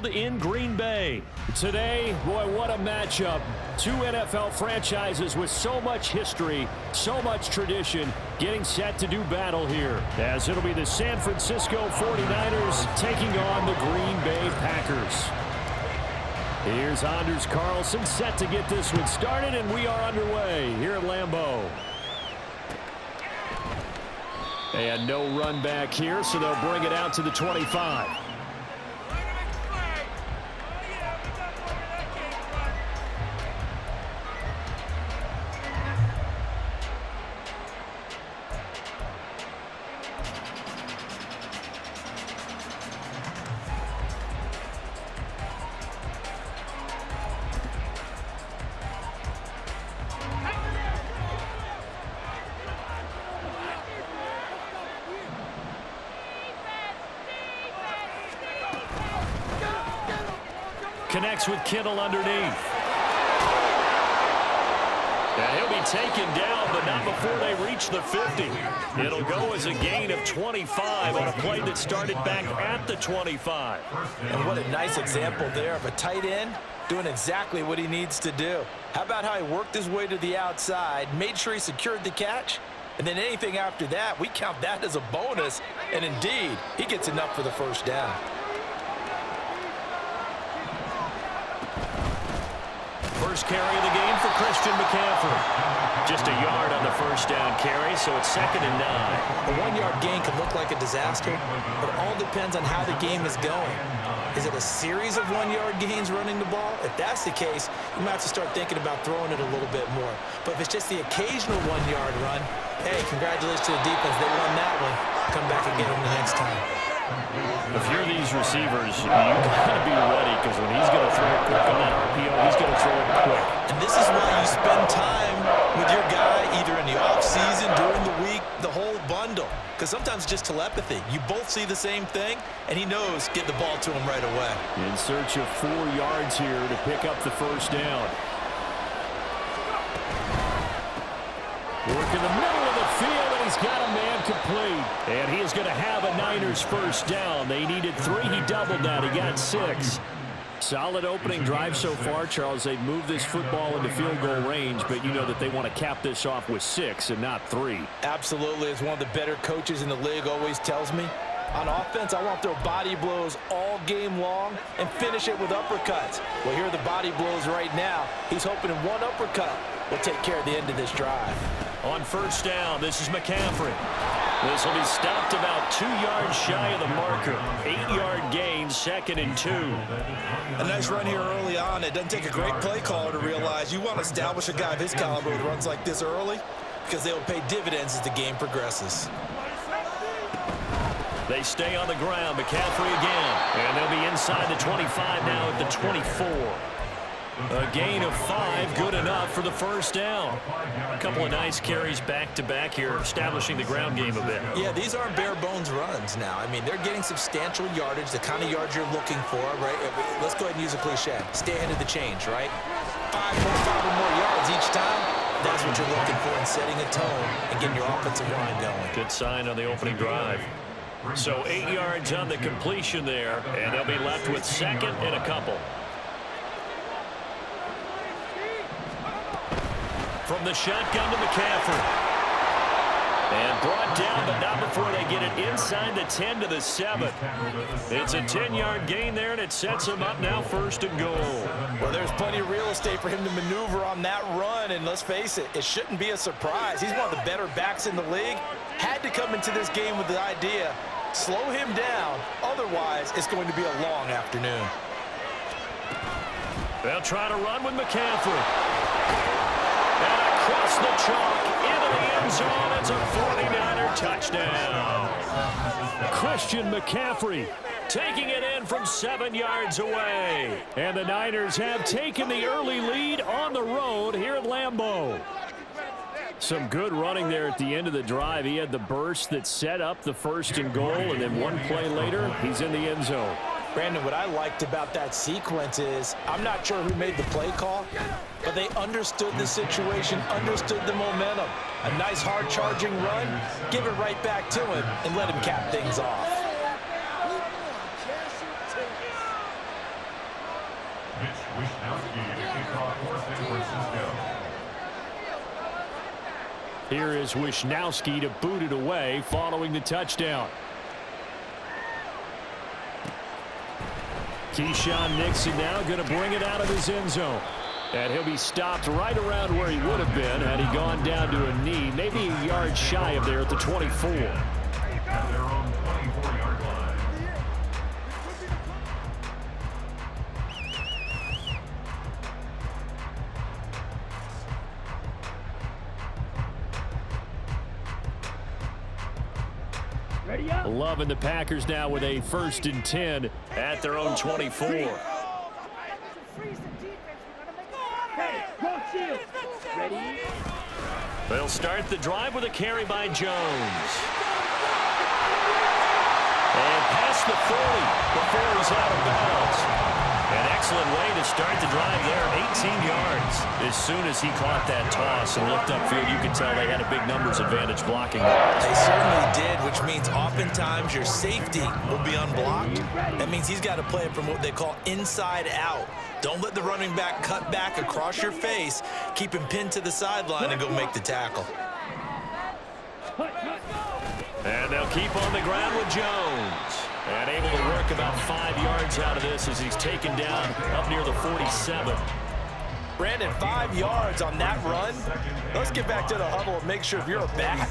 Field in Green Bay. Today, boy, what a matchup. Two NFL franchises with so much history, so much tradition, getting set to do battle here. As it'll be the San Francisco 49ers taking on the Green Bay Packers. Here's Anders Carlson set to get this one started, and we are underway here at Lambeau. And no run back here, so they'll bring it out to the 25. Connects with Kittle underneath. And he'll be taken down, but not before they reach the 50. It'll go as a gain of 25 on a play that started back at the 25. And what a nice example there of a tight end doing exactly what he needs to do. How about how he worked his way to the outside, made sure he secured the catch, and then anything after that, we count that as a bonus. And indeed, he gets enough for the first down. First carry of the game for Christian McCaffrey. Just a yard on the first down carry, so it's 2nd and 9. A one-yard gain can look like a disaster, but it all depends on how the game is going. Is it a series of one-yard gains running the ball? If that's the case, you might have to start thinking about throwing it a little bit more. But if it's just the occasional one-yard run, hey, congratulations to the defense. They won that one. Come back and get them the next time. If you're these receivers, you got to be ready, because when he's going to throw it quick on that RPO, he's going to throw it quick. And this is why you spend time with your guy either in the offseason, during the week, the whole bundle. Because sometimes it's just telepathy. You both see the same thing, and he knows get the ball to him right away. In search of 4 yards here to pick up the first down. Work in the middle of the field, and he's got a man complete. And he is going to have a Niners first down. They needed 3. He doubled that. He got 6. Solid opening drive so far, Charles. They've moved this football into field goal range, but you know that they want to cap this off with 6 and not 3. Absolutely. As one of the better coaches in the league always tells me, on offense, I want to throw body blows all game long and finish it with uppercuts. Well, here are the body blows right now. He's hoping in one uppercut will take care of the end of this drive. On first down, this is McCaffrey. This will be stopped about 2 yards shy of the marker. 8-yard gain, 2nd and 2. A nice run here early on. It doesn't take a great play caller to realize you want to establish a guy of his caliber with runs like this early, because they'll pay dividends as the game progresses. They stay on the ground. McCaffrey again. And they'll be inside the 25 now at the 24. A gain of 5, good enough for the first down. A couple of nice carries back-to-back here, establishing the ground game a bit. Yeah, these aren't bare-bones runs now. I mean, they're getting substantial yardage, the kind of yards you're looking for, right? Let's go ahead and use a cliche. Stay ahead of the change, right? 5 or more yards each time. That's what you're looking for in setting a tone and getting your offensive line going. Good sign on the opening drive. So 8 yards on the completion there, and they'll be left with 2nd and a couple. From the shotgun to McCaffrey. And brought down, but not before they get it inside the 10 to the 7. It's a 10-yard gain there, and it sets him up now 1st and goal. Well, there's plenty of real estate for him to maneuver on that run, and let's face it, it shouldn't be a surprise. He's one of the better backs in the league. Had to come into this game with the idea, slow him down, otherwise it's going to be a long afternoon. They'll try to run with McCaffrey. And across the chalk into the end zone. It's a 49er touchdown. Christian McCaffrey taking it in from 7 yards away. And the Niners have taken the early lead on the road here at Lambeau. Some good running there at the end of the drive. He had the burst that set up the 1st and goal, and then one play later, he's in the end zone. Brandon, what I liked about that sequence is, I'm not sure who made the play call, but they understood the situation, understood the momentum. A nice hard charging run, give it right back to him, and let him cap things off. Here is Wisnowski to boot it away following the touchdown. Keyshawn Nixon now going to bring it out of his end zone. And he'll be stopped right around where he would have been had he gone down to a knee, maybe a yard shy of there at the 24. At their own 24-yard line. Loving the Packers now with a 1st and 10 at their own 24. They'll start the drive with a carry by Jones. And past the 40 before he's out of bounds. An excellent way to start the drive there, 18 yards. As soon as he caught that toss and looked upfield, you could tell they had a big numbers advantage blocking. They certainly did, which means oftentimes your safety will be unblocked. That means he's got to play it from what they call inside out. Don't let the running back cut back across your face. Keep him pinned to the sideline and go make the tackle. And they'll keep on the ground with Jones. And able to work about 5 yards out of this as he's taken down up near the 47. Brandon, 5 yards on that run. Let's get back to the huddle and make sure if you're a back,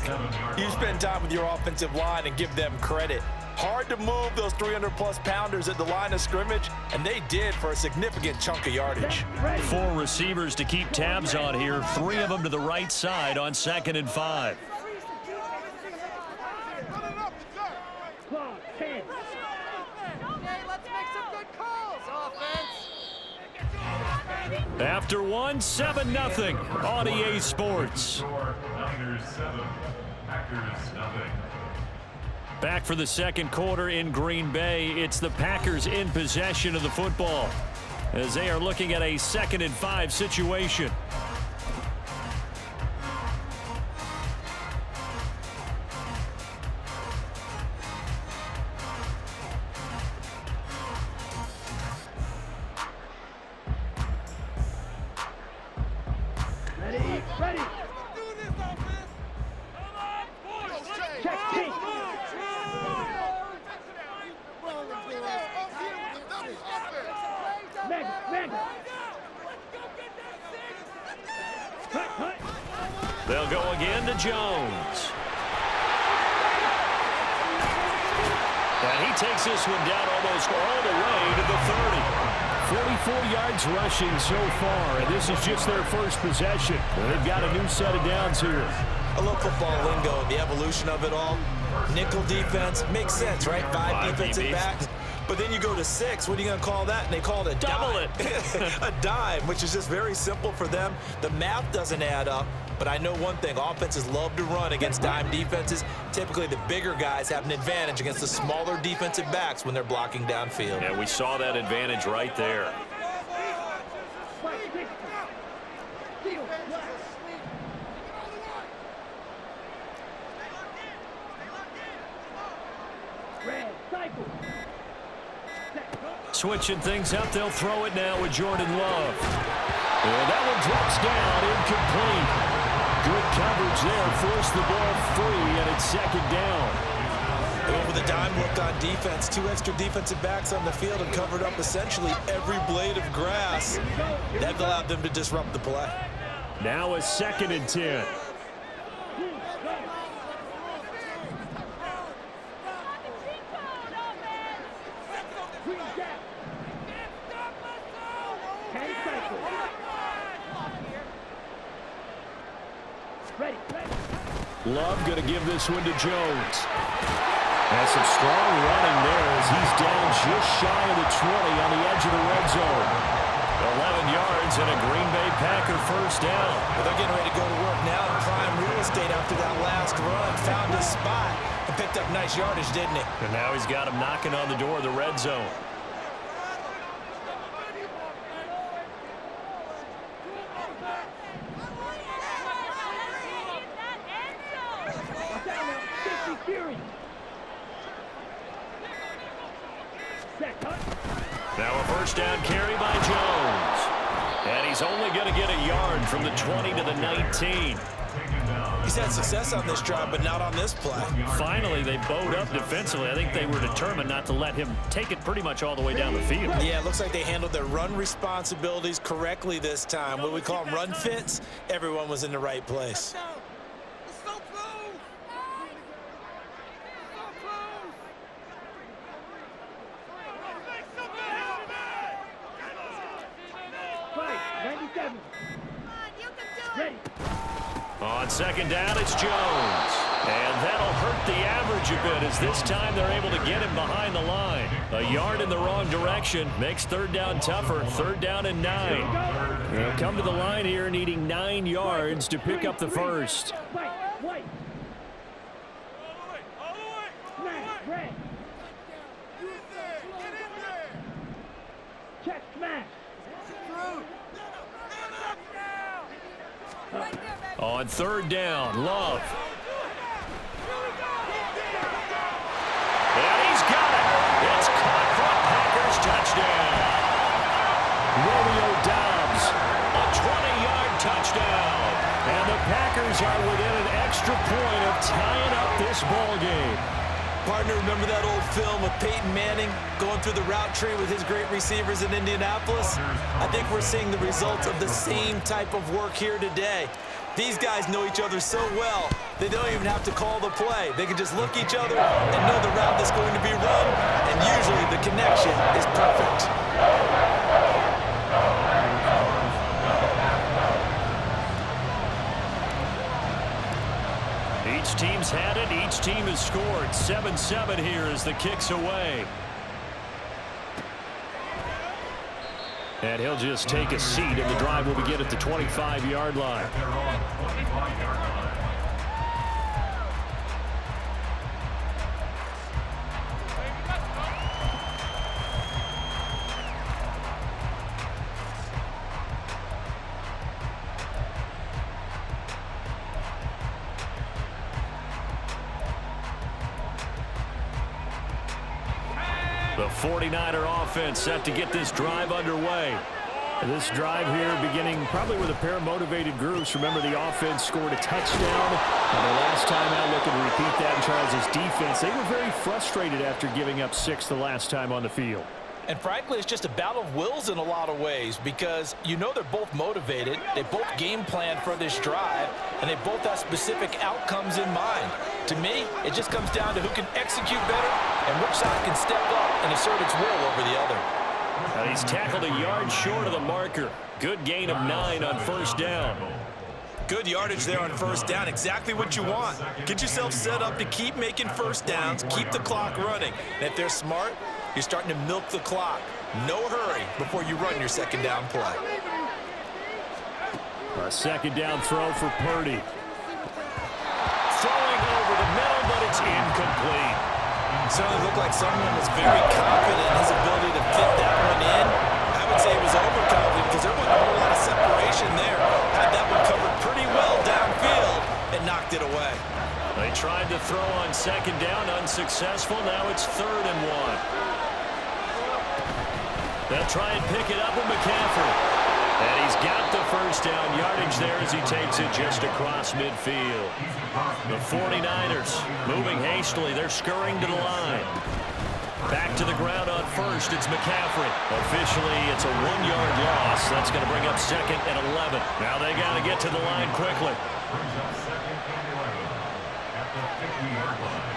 you spend time with your offensive line and give them credit. Hard to move those 300-plus pounders at the line of scrimmage, and they did for a significant chunk of yardage. 4 receivers to keep tabs on here, 3 of them to the right side on 2nd and 5. After one, 7-0 on EA Sports. Niners 7, Packers nothing. Back for the second quarter in Green Bay. It's the Packers in possession of the football as they are looking at a 2nd and 5 situation. They'll go again to Jones. And he takes this one down almost all the way to the 30. 44 yards rushing so far, and this is just their first possession. They've got a new set of downs here. I love football lingo, the evolution of it all. Nickel defense makes sense, right? 5 defensive backs. But then you go to 6. What are you going to call that? And they call it a double dime. A dime, which is just very simple for them. The math doesn't add up. But I know one thing, offenses love to run against dime defenses. Typically, the bigger guys have an advantage against the smaller defensive backs when they're blocking downfield. Yeah, we saw that advantage right there. Switching things up, they'll throw it now with Jordan Love. And that one drops down, incomplete. Good coverage there, forced the ball free, and it's 2nd down. They went with a dime look on defense. 2 extra defensive backs on the field and covered up essentially every blade of grass. That allowed them to disrupt the play. Now a 2nd and 10. Love going to give this one to Jones. Has some strong running there as he's down just shy of the 20 on the edge of the red zone. 11 yards and a Green Bay Packer first down. Well, they're getting ready to go to work now in prime real estate after that last run. Found his spot and picked up nice yardage, didn't he? And now he's got him knocking on the door of the red zone. Now a 1st touchdown carry by Jones. And he's only going to get a yard from the 20 to the 19. He's had success on this drive, but not on this play. Finally, they bowed up defensively. I think they were determined not to let him take it pretty much all the way down the field. Yeah, it looks like they handled their run responsibilities correctly this time. What we call them run fits, everyone was in the right place. On second down, it's Jones. And that'll hurt the average a bit as this time they're able to get him behind the line. A yard in the wrong direction makes third down tougher. Third down and 9. They'll come to the line here needing 9 yards to pick up the first. On third down, Love. And he's got it. It's caught for a Packers touchdown. Romeo Doubs, a 20-yard touchdown. And the Packers are within an extra point of tying up this ball game. Partner, remember that old film of Peyton Manning going through the route tree with his great receivers in Indianapolis? I think we're seeing the results of the same type of work here today. These guys know each other so well, they don't even have to call the play. They can just look each other and know the route that's going to be run, and usually the connection is perfect. Each team's had it. Each team has scored. 7-7 here as the kick's away. And he'll just take a seat, and the drive will begin at the 25-yard line. They're on 25-yard line. The 49er offense set to get this drive underway. This drive here beginning probably with a pair of motivated groups. Remember, the offense scored a touchdown. And the last time out, looking to repeat that in Charles' defense. They were very frustrated after giving up 6 the last time on the field. And frankly, it's just a battle of wills in a lot of ways because you know they're both motivated. They both game planned for this drive, and they both have specific outcomes in mind. To me, it just comes down to who can execute better and which side can step up and assert its will over the other. And he's tackled a yard short of the marker. Good gain of 9 on first down. Good yardage there on first down. Exactly what you want. Get yourself set up to keep making first downs, keep the clock running. And if they're smart, you're starting to milk the clock. No hurry before you run your second down play. A second down throw for Purdy. Throwing over the middle, but it's incomplete. Certainly looked like someone was very confident in his ability to fit that one in. I would say he was overconfident because there wasn't a whole lot of separation there. Had that one covered pretty well downfield and knocked it away. They tried to throw on second down, unsuccessful. Now it's 3rd and 1. They'll try and pick it up with McCaffrey. And he's got the first down yardage there as he takes it just across midfield. The 49ers moving hastily. They're scurrying to the line. Back to the ground on first. It's McCaffrey. Officially, it's a 1-yard loss. That's going to bring up 2nd and 11. Now they got to get to the line quickly. Brings up 2nd and 11 at the 50-yard line.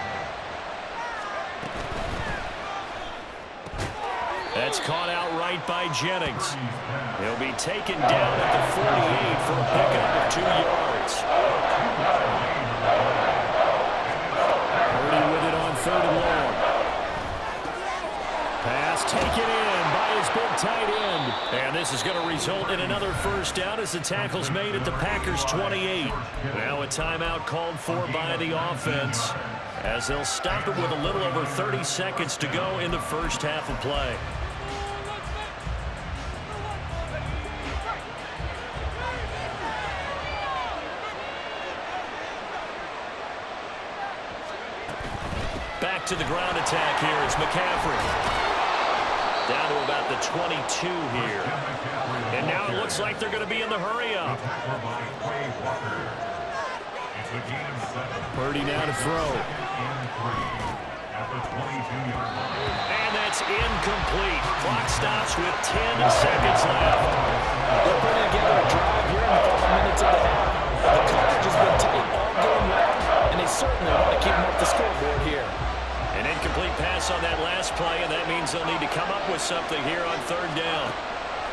That's caught out right by Jennings. He'll be taken down at the 48 for a pickup of 2 yards. Purdy with it on 3rd and long. Pass taken in by his big tight end. And this is going to result in another first down as the tackle's made at the Packers' 28. Now a timeout called for by the offense as they'll stop it with a little over 30 seconds to go in the first half of play. Back to the ground attack here is McCaffrey. Down to about the 22 here. And now it looks like they're going to be in the hurry-up. Purdy now to throw. And that's incomplete. Clock stops with 10 seconds left. They're putting together a drive here in the first minutes of the half. The coverage has been tight all game long, and they certainly want to keep them up the scoreboard here. An incomplete pass on that last play, and that means they'll need to come up with something here on third down.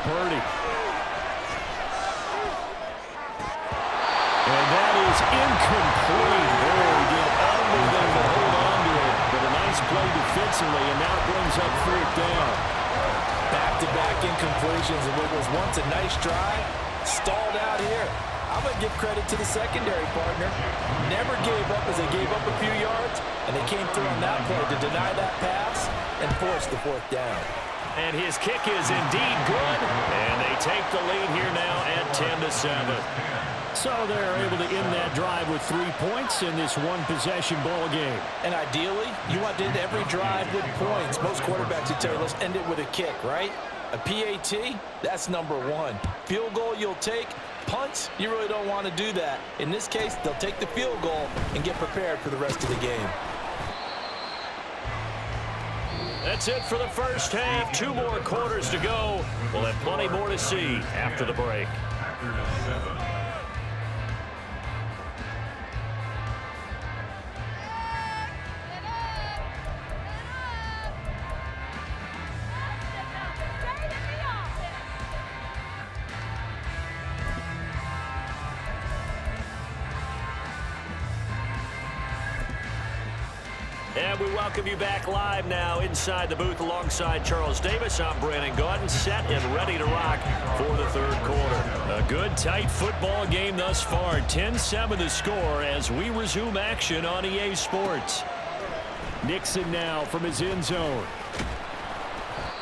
Purdy. And that is incomplete. Oh, he did everything to hold on to it. But a nice play defensively, and now it brings up fourth down. Back-to-back incompletions of what was once a nice drive, stalled out here. I'm going to give credit to the secondary partner. Never gave up as they gave up a few yards, and they came through on that play to deny that pass and force the fourth down. And his kick is indeed good, and they take the lead here now at 10-7. So they're able to end that drive with 3 points in this one-possession ball game. And ideally, you want to end every drive with points. Most quarterbacks would tell you, let's end it with a kick, right? A PAT, that's number one. Field goal you'll take. Punts, you really don't want to do that. In this case, they'll take the field goal and get prepared for the rest of the game. That's it for the first half. 2 more quarters to go. We'll have plenty more to see after the break. And we welcome you back live now inside the booth alongside Charles Davis. I'm Brandon Gaudin, set and ready to rock for the third quarter. A good, tight football game thus far. 10-7 the score as we resume action on EA Sports. Nixon now from his end zone.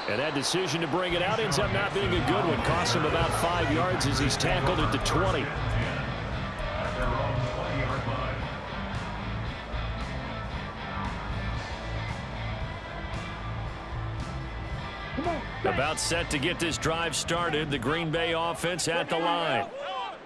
And that decision to bring it out ends up not being a good one. Costs him about 5 yards as he's tackled at the 20. About set to get this drive started. The Green Bay offense at the line.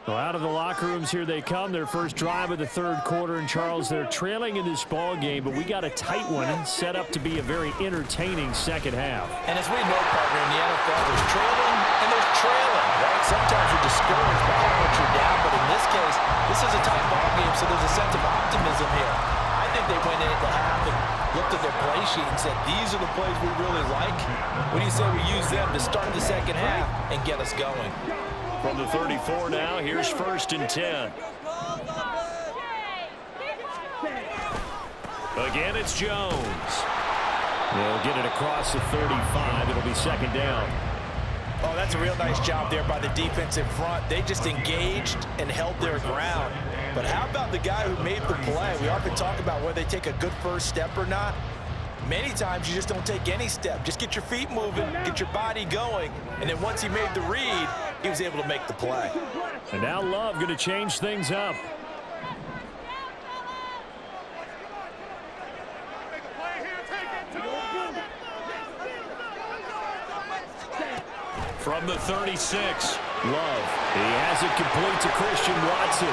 Well, out of the locker rooms here they come. Their first drive of the third quarter. And, Charles, they're trailing in this ball game, but we got a tight one set up to be a very entertaining second half. And as we know, partner, in the NFL, there's trailing and there's trailing, right? Sometimes you're discouraged by how much you're down, but in this case, this is a tight ball game, so there's a sense of optimism here. I think they went into half and looked at their play sheet and said, these are the plays we really like. What do you say we use them to start the second half and get us going? From the 34 now, here's 1st and 10. Again, it's Jones. They'll get it across the 35. It'll be second down. Oh, that's a real nice job there by the defensive front. They just engaged and held their ground. But how about the guy who made the play? We often talk about whether they take a good first step or not. Many times you just don't take any step. Just get your feet moving, get your body going, and then once he made the read, he was able to make the play. And now Love going to change things up. From the 36, Love. He has it complete to Christian Watson.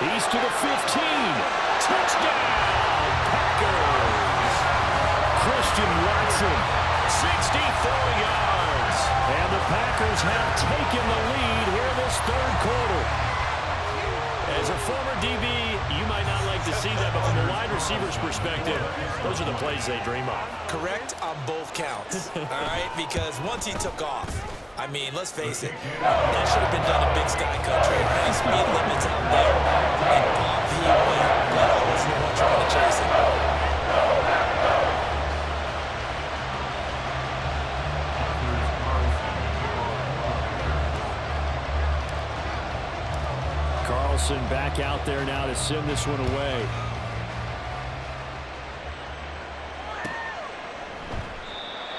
He's to the 15. Touchdown, Packers. Christian Watson, 64 yards. And the Packers have taken the lead here in this third quarter. As a former DB, you might not like to see that, but from a wide receiver's perspective, those are the plays they dream of. Correct on both counts, all right? Because once he took off, I mean, let's face it, that should have been done in Big Sky Country. Any speed limits out there, and off he went. But I wasn't the one trying to chase him. Carlson back out there now to send this one away.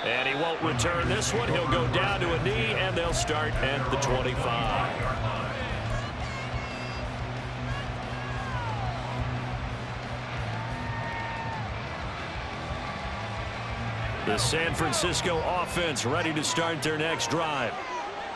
And he won't return this one. He'll go down to a knee, and they'll start at the 25. The San Francisco offense ready to start their next drive.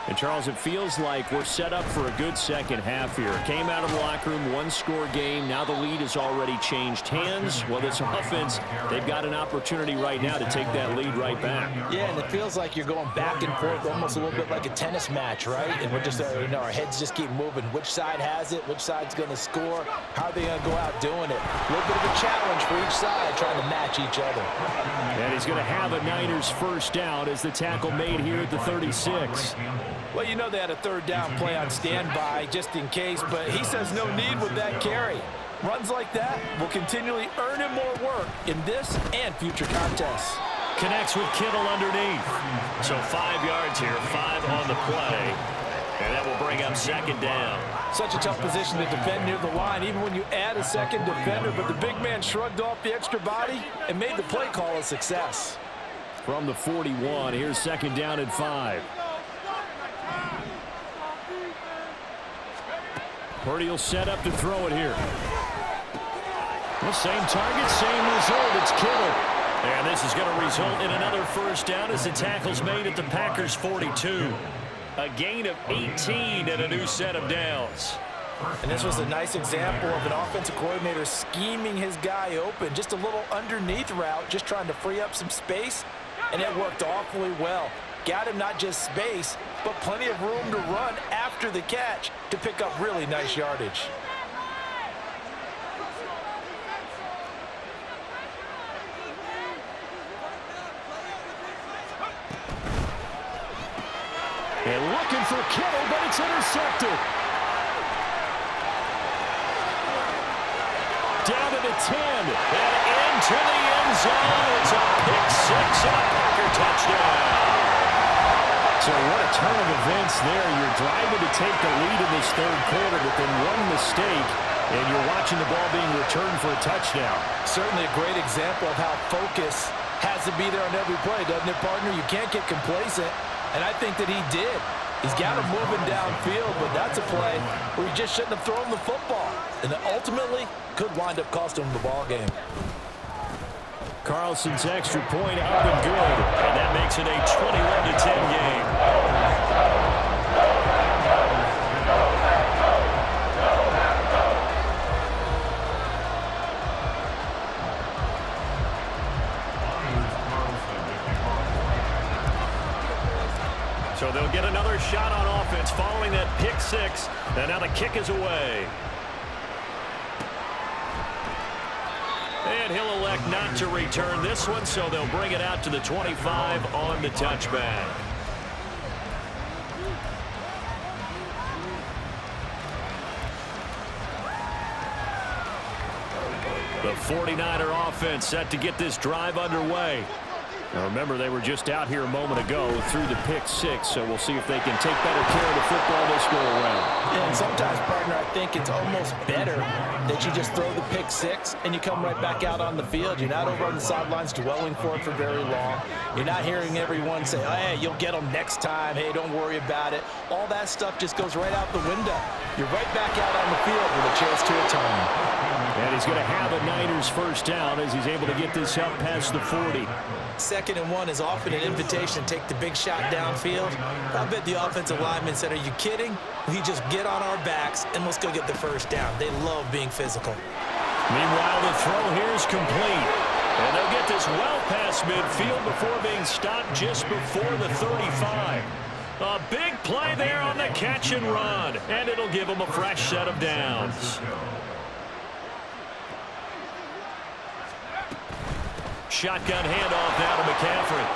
And, Charles, it feels like we're set up for a good second half here. Came out of the locker room, one-score game. Now the lead has already changed hands. Well, this offense, they've got an opportunity right now to take that lead right back. Yeah, and it feels like you're going back and forth almost a little bit like a tennis match, right? And we're just, our heads just keep moving. Which side has it? Which side's going to score? How are they going to go out doing it? A little bit of a challenge for each side trying to match each other. And he's going to have a Niners first down as the tackle made here at the 36. Well, you know they had a third down play on standby just in case, but he says no need with that carry. Runs like that will continually earn him more work in this and future contests. Connects with Kittle underneath. So 5 yards here, 5 on the play. And that will bring up second down. Such a tough position to defend near the line, even when you add a second defender, but the big man shrugged off the extra body and made the play call a success. From the 41, here's second down and 5. Purdy will set up to throw it here. Well, same target, same result. It's Kittle. And this is going to result in another first down as the tackle's made at the Packers' 42. A gain of 18 and a new set of downs. And this was a nice example of an offensive coordinator scheming his guy open. Just a little underneath route, just trying to free up some space, and it worked awfully well. Got him not just space, but plenty of room to run after the catch to pick up really nice yardage. And looking for Kittle, but it's intercepted. Down to the 10 and into the end zone. It's a pick six and a Packer touchdown. So what a turn of events there. You're driving to take the lead in this third quarter, but then one mistake, and you're watching the ball being returned for a touchdown. Certainly a great example of how focus has to be there on every play, doesn't it, partner? You can't get complacent, and I think that he did. He's got him moving downfield, but that's a play where he just shouldn't have thrown the football, and ultimately could wind up costing him the ball game. Carlson's extra point up and good, and that makes it a 21-10 game. So they'll get another shot on offense following that pick six, and now the kick is away. And he'll elect not to return this one, so they'll bring it out to the 25 on the touchback. The 49er offense set to get this drive underway. Now remember, they were just out here a moment ago through the pick six, so we'll see if they can take better care of the football this go around. Yeah, and sometimes, partner, I think it's almost better that you just throw the pick six and you come right back out on the field. You're not over on the sidelines dwelling for it for very long. You're not hearing everyone say, oh, hey, you'll get them next time. Hey, don't worry about it. All that stuff just goes right out the window. You're right back out on the field with a chance to atone. And he's going to have a Niners first down as he's able to get this up past the 40. 2nd and 1 is often an invitation to take the big shot downfield. I bet the offensive lineman said, are you kidding? We just get on our backs and let's go get the first down. They love being physical. Meanwhile, the throw here is complete. And they'll get this well past midfield before being stopped just before the 35. A big play there on the catch and run. And it'll give them a fresh set of downs. Shotgun handoff now to McCaffrey.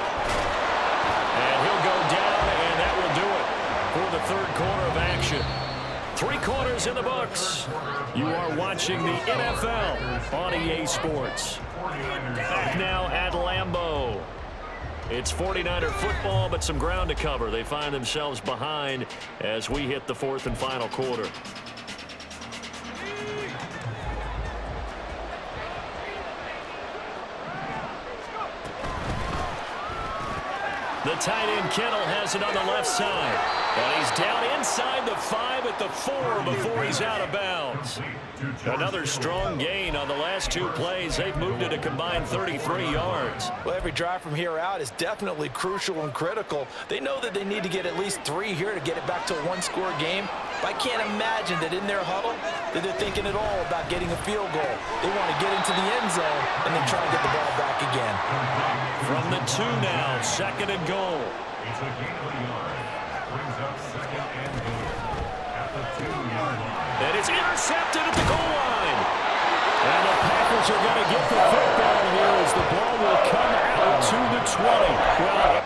And he'll go down, and that will do it for the third quarter of action. 3 quarters in the books. You are watching the NFL on EA Sports. Back now at Lambeau. It's 49er football, but some ground to cover. They find themselves behind as we hit the 4th and final quarter. The tight end Kittle has it on the left side. And he's down inside the 5 at the 4 before he's out of bounds. Another strong gain on the last 2 plays. They've moved it a combined 33 yards. Well, every drive from here out is definitely crucial and critical. They know that they need to get at least 3 here to get it back to a one-score game. But I can't imagine that in their huddle that they're thinking at all about getting a field goal. They want to get into the end zone and then try to get the ball back again. From the 2 now, 2nd and goal. It's a gain of a yard. Brings up 2nd and goal at the 2-yard line. And it's intercepted at the goal line. And the Packers are going to get the football here as the ball will come out to the 20. Well,